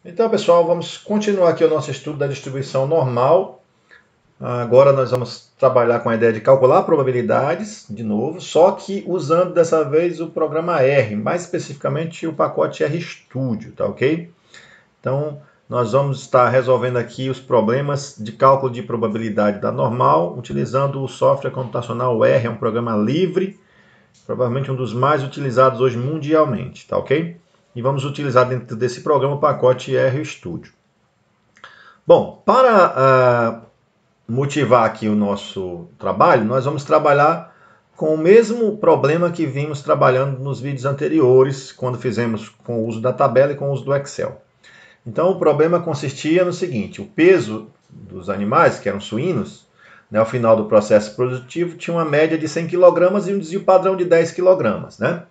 Então, pessoal, vamos continuar aqui o nosso estudo da distribuição normal. Agora nós vamos trabalhar com a ideia de calcular probabilidades, de novo, só que usando dessa vez o programa R, mais especificamente o pacote RStudio, tá ok? Então, nós vamos estar resolvendo aqui os problemas de cálculo de probabilidade da normal, utilizando o software computacional R, é um programa livre, provavelmente um dos mais utilizados hoje mundialmente, tá ok? E vamos utilizar dentro desse programa o pacote RStudio. Bom, para motivar aqui o nosso trabalho, nós vamos trabalhar com o mesmo problema que vimos trabalhando nos vídeos anteriores, quando fizemos com o uso da tabela e com o uso do Excel. Então, o problema consistia no seguinte: o peso dos animais, que eram suínos, né, ao final do processo produtivo, tinha uma média de 100 kg e um desvio padrão de 10 kg, né?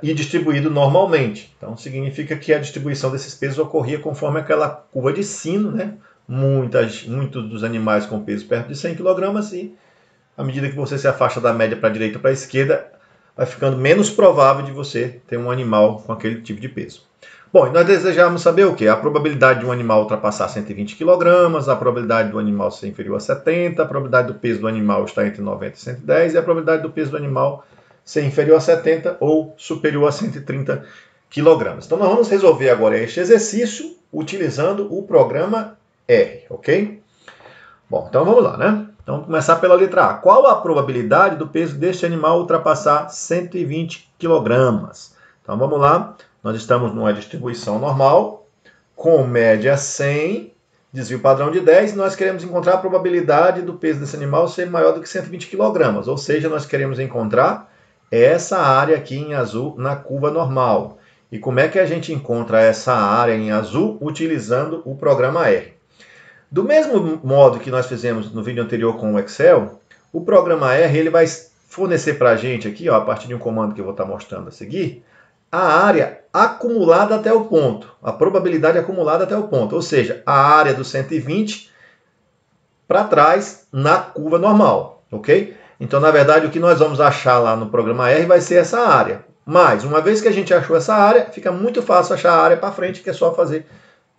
E distribuído normalmente. Então, significa que a distribuição desses pesos ocorria conforme aquela curva de sino, né? Muitos dos animais com peso perto de 100 kg e, à medida que você se afasta da média para a direita ou para a esquerda, vai ficando menos provável de você ter um animal com aquele tipo de peso. Bom, e nós desejamos saber o quê? A probabilidade de um animal ultrapassar 120 kg, a probabilidade do animal ser inferior a 70, a probabilidade do peso do animal estar entre 90 e 110 e a probabilidade do peso do animal ser inferior a 70 ou superior a 130 kg. Então nós vamos resolver agora este exercício utilizando o programa R, ok? Bom, então vamos lá, né? Então vamos começar pela letra A. Qual a probabilidade do peso deste animal ultrapassar 120 kg? Então vamos lá. Nós estamos numa distribuição normal, com média 100, desvio padrão de 10, e nós queremos encontrar a probabilidade do peso desse animal ser maior do que 120 kg. Ou seja, nós queremos encontrar essa área aqui em azul na curva normal. E como é que a gente encontra essa área em azul? Utilizando o programa R. Do mesmo modo que nós fizemos no vídeo anterior com o Excel, o programa R ele vai fornecer para a gente aqui, ó, a partir de um comando que eu vou estar mostrando a seguir, a área acumulada até o ponto, a probabilidade acumulada até o ponto, ou seja, a área do 120 para trás na curva normal, ok? Então, na verdade, o que nós vamos achar lá no programa R vai ser essa área. Mas, uma vez que a gente achou essa área, fica muito fácil achar a área para frente, que é só fazer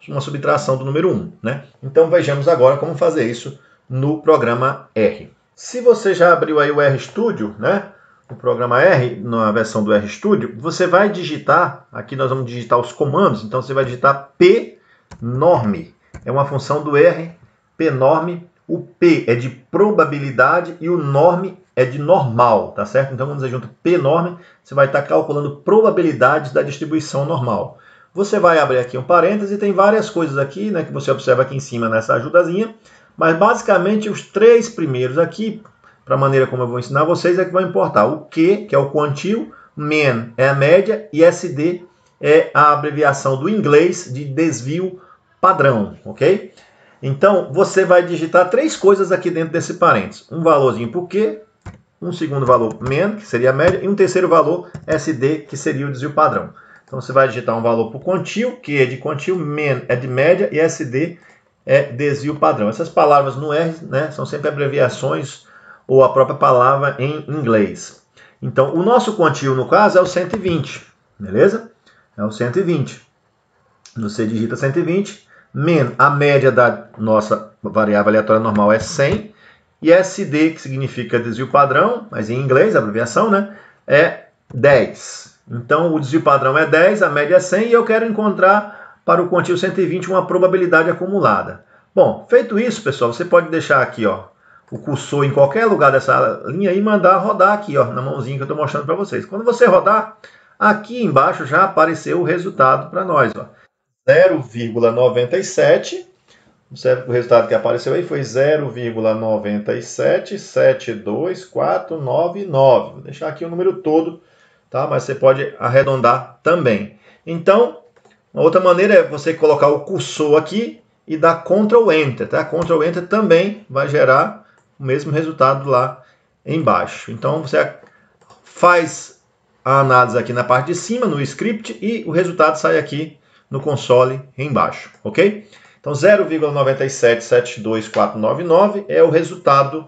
uma subtração do número 1, né? Então, vejamos agora como fazer isso no programa R. Se você já abriu aí o RStudio, né? O programa R, na versão do RStudio, você vai digitar, aqui nós vamos digitar os comandos, então você vai digitar pnorm, é uma função do R, pnorm, o P é de probabilidade e o norm é de normal, tá certo? Então vamos dizer junto pnorm, você vai estar calculando probabilidades da distribuição normal. Você vai abrir aqui um parêntese e tem várias coisas aqui, né, que você observa aqui em cima nessa ajudazinha, mas basicamente os três primeiros aqui, para a maneira como eu vou ensinar vocês, é que vai importar. O Q, que é o quantil, mean é a média e SD é a abreviação do inglês de desvio padrão, ok? Então, você vai digitar três coisas aqui dentro desse parênteses. Um valorzinho para o Q, um segundo valor mean, que seria a média, e um terceiro valor SD, que seria o desvio padrão. Então, você vai digitar um valor para o quantil, Q é de quantil, mean é de média e SD é desvio padrão. Essas palavras no R, né, são sempre abreviações ou a própria palavra em inglês. Então, o nosso quantil, no caso, é o 120, beleza? É o 120. Você digita 120. Mean, a média da nossa variável aleatória normal é 100. E SD, que significa desvio padrão, mas em inglês, a abreviação, né, é 10. Então, o desvio padrão é 10, a média é 100, e eu quero encontrar para o quantil 120 uma probabilidade acumulada. Bom, feito isso, pessoal, você pode deixar aqui, ó, o cursor em qualquer lugar dessa linha e mandar rodar aqui, ó, na mãozinha que eu estou mostrando para vocês. Quando você rodar, aqui embaixo já apareceu o resultado para nós, ó. 0,97. Observe que o resultado que apareceu aí foi 0,9772499. Vou deixar aqui o número todo, tá? Mas você pode arredondar também. Então, uma outra maneira é você colocar o cursor aqui e dar Ctrl Enter, tá? Ctrl Enter também vai gerar o mesmo resultado lá embaixo. Então, você faz a análise aqui na parte de cima, no script, e o resultado sai aqui no console embaixo, ok? Então, 0,9772499 é o resultado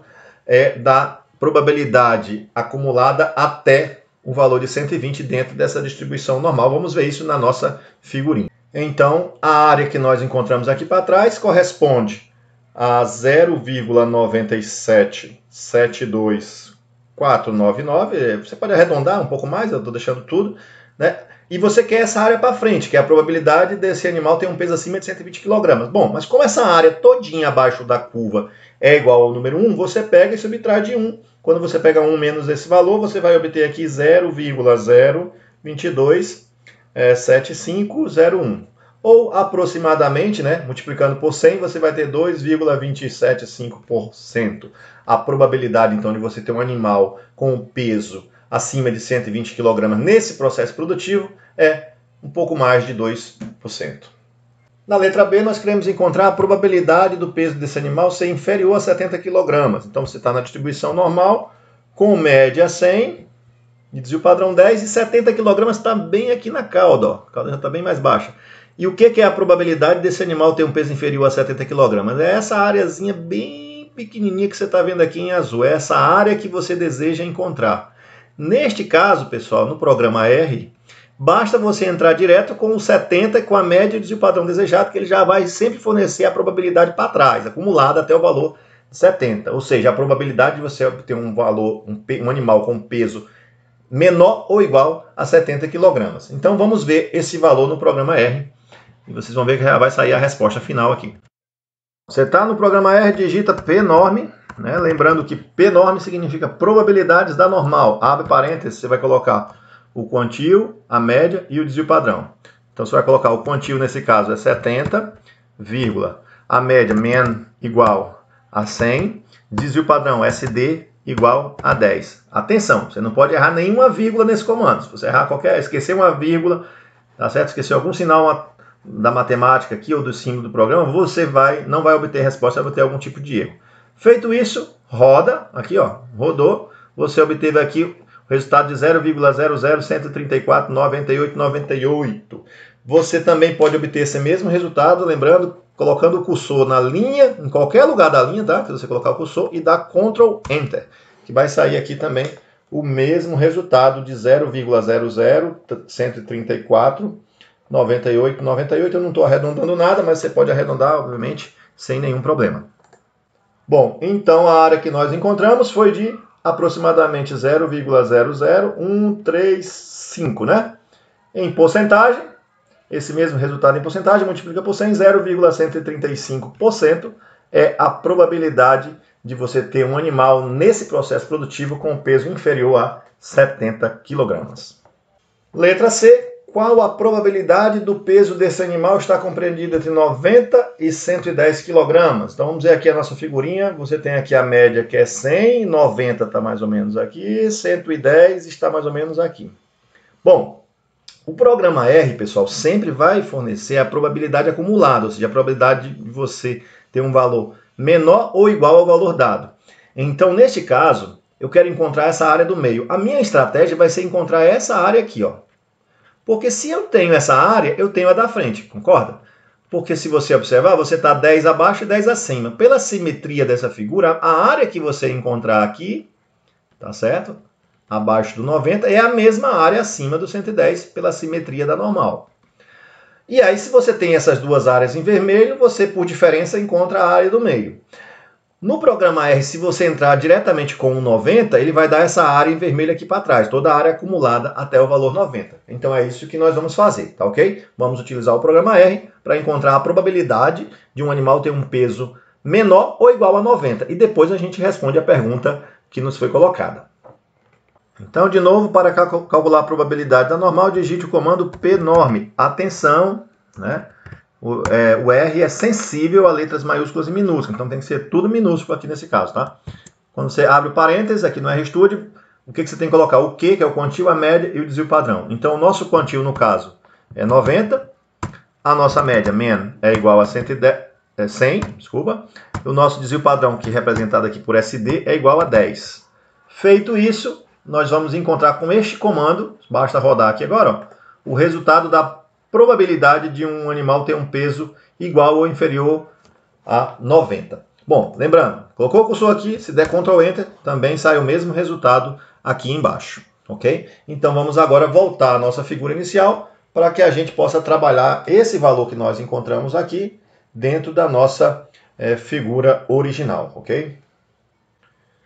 da probabilidade acumulada até o valor de 120 dentro dessa distribuição normal. Vamos ver isso na nossa figurinha. Então, a área que nós encontramos aqui para trás corresponde a 0,9772499. Você pode arredondar um pouco mais, eu estou deixando tudo, né? E você quer essa área para frente, que é a probabilidade desse animal ter um peso acima de 120 kg. Bom, mas como essa área todinha abaixo da curva é igual ao número 1, você pega e subtrai de 1. Quando você pega 1 menos esse valor, você vai obter aqui 0,0227501. Ou aproximadamente, né, multiplicando por 100, você vai ter 2,275%. A probabilidade, então, de você ter um animal com peso acima de 120 kg nesse processo produtivo é um pouco mais de 2%. Na letra B, nós queremos encontrar a probabilidade do peso desse animal ser inferior a 70 kg. Então, você está na distribuição normal, com média 100, e desvio padrão 10, e 70 kg está bem aqui na cauda. Ó. A cauda já está bem mais baixa. E o que é a probabilidade desse animal ter um peso inferior a 70 kg? É essa areazinha bem pequenininha que você está vendo aqui em azul. É essa área que você deseja encontrar. Neste caso, pessoal, no programa R, basta você entrar direto com o 70, com a média e o desvio padrão desejado, que ele já vai sempre fornecer a probabilidade para trás, acumulada até o valor 70. Ou seja, a probabilidade de você obter um valor, um animal com peso menor ou igual a 70 kg. Então vamos ver esse valor no programa R. E vocês vão ver que já vai sair a resposta final aqui. Você está no programa R, digita P-norme, né? Lembrando que P-norme significa probabilidades da normal. Abre parênteses, você vai colocar o quantio, a média e o desvio padrão. Então você vai colocar o quantio, nesse caso, é 70, vírgula, a média, MEN, igual a 100, desvio padrão, SD, igual a 10. Atenção, você não pode errar nenhuma vírgula nesse comando. Se você errar esquecer uma vírgula, tá certo? Esquecer algum sinal da matemática aqui ou do símbolo do programa, você não vai obter resposta, vai obter algum tipo de erro. Feito isso, roda, aqui ó, rodou, você obteve aqui o resultado de 0,00134,9898. Você também pode obter esse mesmo resultado, lembrando, colocando o cursor na linha, em qualquer lugar da linha, tá? Se você colocar o cursor e dar Ctrl Enter, que vai sair aqui também o mesmo resultado de 0,00134,9898. Eu não estou arredondando nada, mas você pode arredondar, obviamente, sem nenhum problema. Bom, então a área que nós encontramos foi de aproximadamente 0,00135, né? Em porcentagem, esse mesmo resultado em porcentagem multiplica por 100, 0,135% é a probabilidade de você ter um animal nesse processo produtivo com peso inferior a 70 kg. Letra C. Qual a probabilidade do peso desse animal estar compreendido entre 90 e 110 kg? Então vamos ver aqui a nossa figurinha. Você tem aqui a média que é 100, 90 está mais ou menos aqui, 110 está mais ou menos aqui. Bom, o programa R, pessoal, sempre vai fornecer a probabilidade acumulada, ou seja, a probabilidade de você ter um valor menor ou igual ao valor dado. Então, neste caso, eu quero encontrar essa área do meio. A minha estratégia vai ser encontrar essa área aqui, ó. Porque se eu tenho essa área, eu tenho a da frente, concorda? Porque se você observar, você está 10 abaixo e 10 acima. Pela simetria dessa figura, a área que você encontrar aqui, tá certo? Abaixo do 90, é a mesma área acima do 110, pela simetria da normal. E aí, se você tem essas duas áreas em vermelho, você, por diferença, encontra a área do meio. No programa R, se você entrar diretamente com o 90, ele vai dar essa área em vermelho aqui para trás, toda a área acumulada até o valor 90. Então é isso que nós vamos fazer, tá ok? Vamos utilizar o programa R para encontrar a probabilidade de um animal ter um peso menor ou igual a 90. E depois a gente responde a pergunta que nos foi colocada. Então, de novo, para calcular a probabilidade da normal, digite o comando pnorme. Atenção, né? O R é sensível a letras maiúsculas e minúsculas, então tem que ser tudo minúsculo aqui nesse caso, tá? Quando você abre o parênteses aqui no RStudio, o que você tem que colocar? O Q, que é o quantio, a média e o desvio padrão. Então, o nosso quantio, no caso, é 90, a nossa média, MEN, é igual a 100, desculpa. O nosso desvio padrão, que é representado aqui por SD, é igual a 10. Feito isso, nós vamos encontrar com este comando, basta rodar aqui agora, ó, o resultado da probabilidade de um animal ter um peso igual ou inferior a 90. Bom, lembrando, colocou o cursor aqui, se der Ctrl Enter, também sai o mesmo resultado aqui embaixo, ok? Então vamos agora voltar à nossa figura inicial para que a gente possa trabalhar esse valor que nós encontramos aqui dentro da nossa figura original, ok?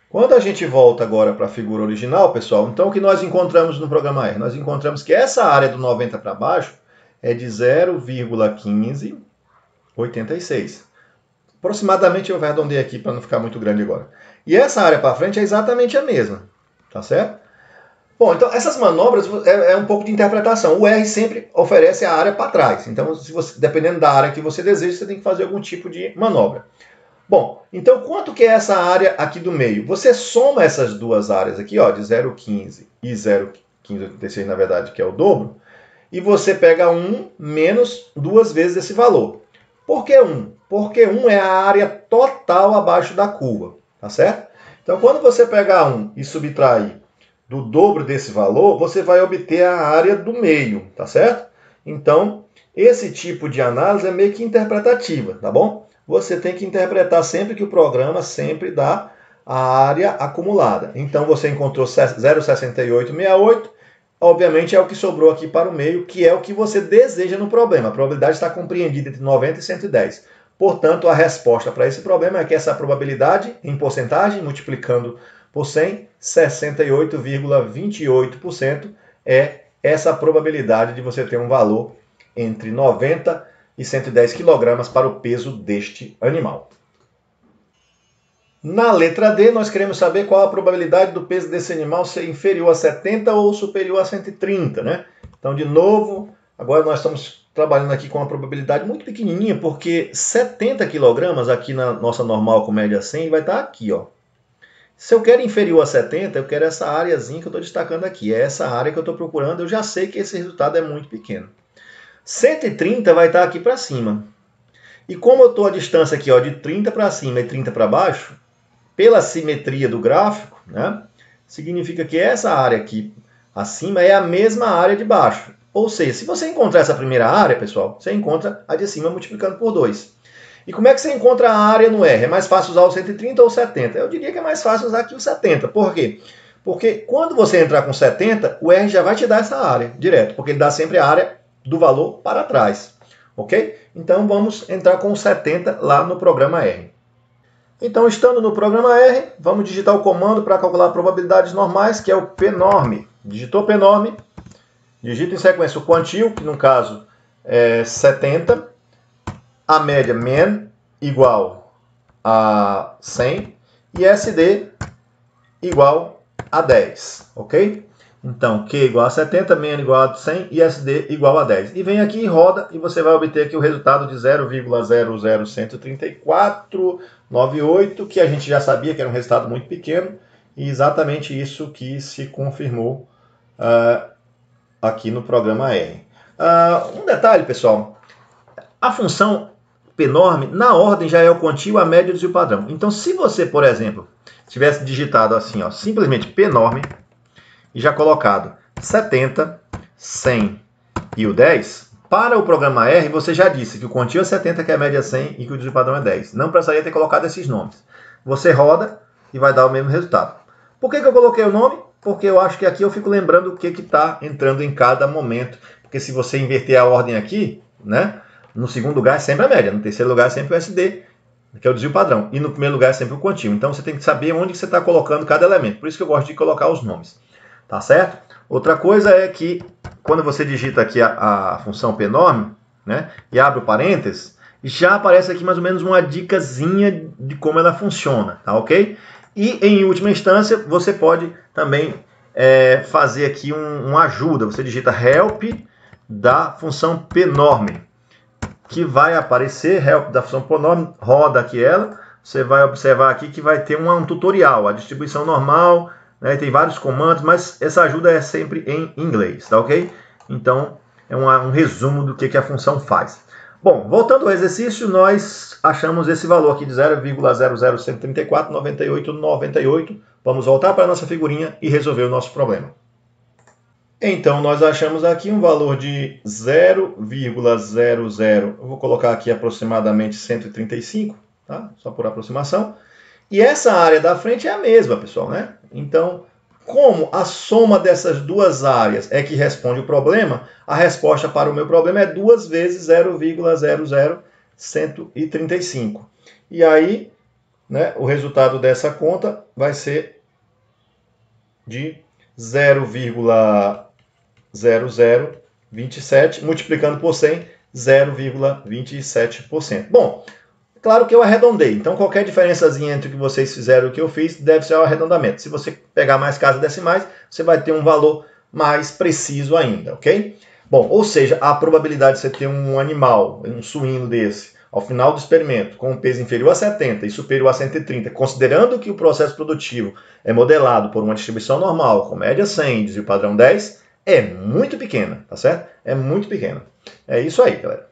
Quando a gente volta agora para a figura original, pessoal, então o que nós encontramos no programa R? Nós encontramos que essa área do 90 para baixo é de 0,1586. Aproximadamente eu arredondei aqui para não ficar muito grande agora. E essa área para frente é exatamente a mesma, tá certo? Bom, então essas manobras é um pouco de interpretação. O R sempre oferece a área para trás. Então, dependendo da área que você deseja, você tem que fazer algum tipo de manobra. Bom, então quanto que é essa área aqui do meio? Você soma essas duas áreas aqui, ó, de 0,15 e 0,1586, na verdade, que é o dobro, e você pega 1 menos 2 vezes esse valor. Por que 1? Porque 1 é a área total abaixo da curva, tá certo? Então, quando você pegar 1 e subtrair do dobro desse valor, você vai obter a área do meio, tá certo? Então, esse tipo de análise é meio que interpretativa, tá bom? Você tem que interpretar sempre que o programa sempre dá a área acumulada. Então, você encontrou 0,6868, obviamente é o que sobrou aqui para o meio, que é o que você deseja no problema. A probabilidade está compreendida entre 90 e 110. Portanto, a resposta para esse problema é que essa probabilidade, em porcentagem, multiplicando por 100, 68,28% é essa probabilidade de você ter um valor entre 90 e 110 kg para o peso deste animal. Na letra D, nós queremos saber qual a probabilidade do peso desse animal ser inferior a 70 ou superior a 130, né? Então, de novo, agora nós estamos trabalhando aqui com uma probabilidade muito pequenininha, porque 70 kg aqui na nossa normal com média 100 vai estar aqui, ó. Se eu quero inferior a 70, eu quero essa áreazinha que eu estou destacando aqui. É essa área que eu estou procurando, eu já sei que esse resultado é muito pequeno. 130 vai estar aqui para cima. E como eu estou a distância aqui, ó, de 30 para cima e 30 para baixo, pela simetria do gráfico, né, significa que essa área aqui acima é a mesma área de baixo. Ou seja, se você encontrar essa primeira área, pessoal, você encontra a de cima multiplicando por 2. E como é que você encontra a área no R? É mais fácil usar o 130 ou o 70? Eu diria que é mais fácil usar aqui o 70. Por quê? Porque quando você entrar com 70, o R já vai te dar essa área direto, porque ele dá sempre a área do valor para trás, ok? Então vamos entrar com 70 lá no programa R. Então, estando no programa R, vamos digitar o comando para calcular probabilidades normais, que é o pnorm. Digitou pnorm, digita em sequência o quantio, que no caso é 70, a média men igual a 100 e SD igual a 10, ok? Então, Q igual a 70, men igual a 100 e SD igual a 10. E vem aqui e roda e você vai obter aqui o resultado de 0,0013498, que a gente já sabia que era um resultado muito pequeno, e exatamente isso que se confirmou aqui no programa R. Um detalhe, pessoal, a função pnorm, na ordem, já é o quantio, a média e o padrão. Então, se você, por exemplo, tivesse digitado assim, ó, simplesmente pnorm, e já colocado 70, 100 e o 10, para o programa R, você já disse que o quantio é 70, que a média é 100 e que o desvio padrão é 10. Não precisaria ter colocado esses nomes. Você roda e vai dar o mesmo resultado. Por que eu coloquei o nome? Porque eu acho que aqui eu fico lembrando o que está entrando em cada momento. Porque se você inverter a ordem aqui, né, no segundo lugar é sempre a média, no terceiro lugar é sempre o SD, que é o desvio padrão, e no primeiro lugar é sempre o quantio. Então você tem que saber onde você está colocando cada elemento. Por isso que eu gosto de colocar os nomes. Tá certo? Outra coisa é que quando você digita aqui a função pnorm, né, e abre o parênteses, já aparece aqui mais ou menos uma dicasinha de como ela funciona, tá ok? E em última instância, você pode também fazer aqui uma ajuda. Você digita help da função pnorm, que vai aparecer, help da função pnorm, roda aqui ela, você vai observar aqui que vai ter um tutorial, a distribuição normal, né, tem vários comandos, mas essa ajuda é sempre em inglês, tá ok? Então, é um resumo do que a função faz. Bom, voltando ao exercício, nós achamos esse valor aqui de 0,00134,9898. Vamos voltar para a nossa figurinha e resolver o nosso problema. Então, nós achamos aqui um valor de 0,00, eu vou colocar aqui aproximadamente 135, tá? Só por aproximação. E essa área da frente é a mesma, pessoal, né? Então, Como a soma dessas duas áreas é que responde o problema, a resposta para o meu problema é 2 vezes 0,00135. E aí, né, o resultado dessa conta vai ser de 0,0027, multiplicando por 100, 0,27%. Bom, claro que eu arredondei, então qualquer diferençazinha entre o que vocês fizeram e o que eu fiz deve ser o arredondamento. Se você pegar mais casas decimais, você vai ter um valor mais preciso ainda, ok? Bom, ou seja, a probabilidade de você ter um animal, um suíno desse, ao final do experimento, com um peso inferior a 70 e superior a 130, considerando que o processo produtivo é modelado por uma distribuição normal, com média 100 e o padrão 10, é muito pequena, tá certo? É muito pequena. É isso aí, galera.